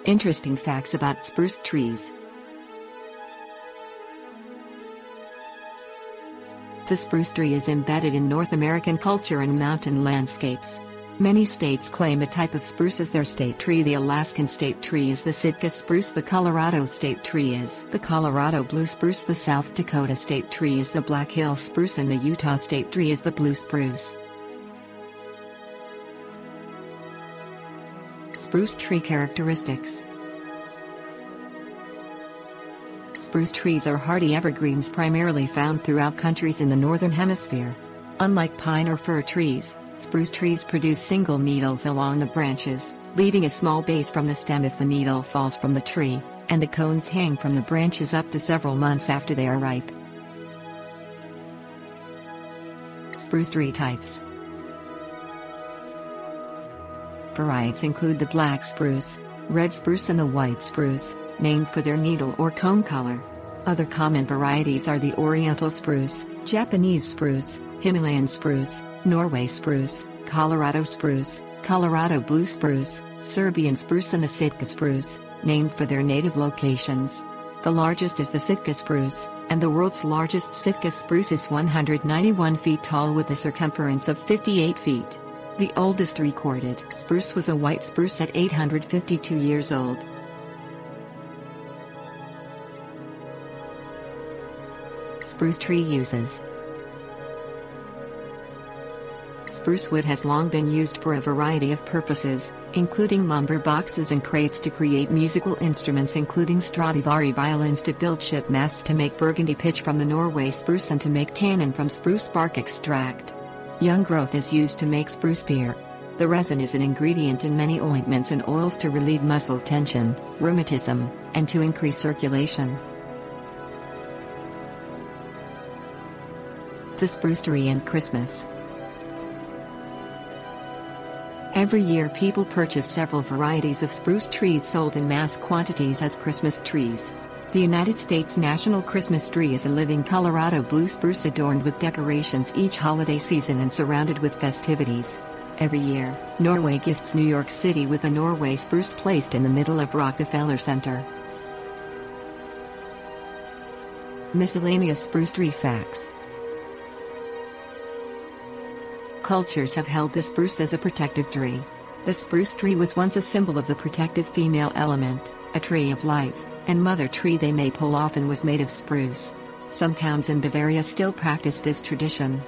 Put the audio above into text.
Interesting facts about spruce trees. The spruce tree is embedded in North American culture and mountain landscapes. Many states claim a type of spruce as their state tree. The Alaskan state tree is the Sitka spruce. The Colorado state tree is the Colorado blue spruce. The South Dakota state tree is the Black Hill spruce, and the Utah state tree is the blue spruce. Spruce tree characteristics. Spruce trees are hardy evergreens primarily found throughout countries in the Northern Hemisphere. Unlike pine or fir trees, spruce trees produce single needles along the branches, leaving a small base from the stem if the needle falls from the tree, and the cones hang from the branches up to several months after they are ripe. Spruce tree types. Varieties include the black spruce, red spruce and the white spruce, named for their needle or cone color. Other common varieties are the Oriental spruce, Japanese spruce, Himalayan spruce, Norway spruce, Colorado spruce, Colorado blue spruce, Serbian spruce and the Sitka spruce, named for their native locations. The largest is the Sitka spruce, and the world's largest Sitka spruce is 191 feet tall with a circumference of 58 feet. The oldest recorded spruce was a white spruce at 852 years old. Spruce tree uses. Spruce wood has long been used for a variety of purposes, including lumber boxes and crates to create musical instruments, including Stradivari violins, to build ship masts, to make burgundy pitch from the Norway spruce, and to make tannin from spruce bark extract. Young growth is used to make spruce beer. The resin is an ingredient in many ointments and oils to relieve muscle tension, rheumatism, and to increase circulation. The spruce tree and Christmas. Every year people purchase several varieties of spruce trees sold in mass quantities as Christmas trees. The United States national Christmas tree is a living Colorado blue spruce adorned with decorations each holiday season and surrounded with festivities. Every year, Norway gifts New York City with a Norway spruce placed in the middle of Rockefeller Center. Miscellaneous spruce tree facts. Cultures have held the spruce as a protective tree. The spruce tree was once a symbol of the protective female element, a tree of life, and mother tree. The maypole often was made of spruce. Some towns in Bavaria still practice this tradition.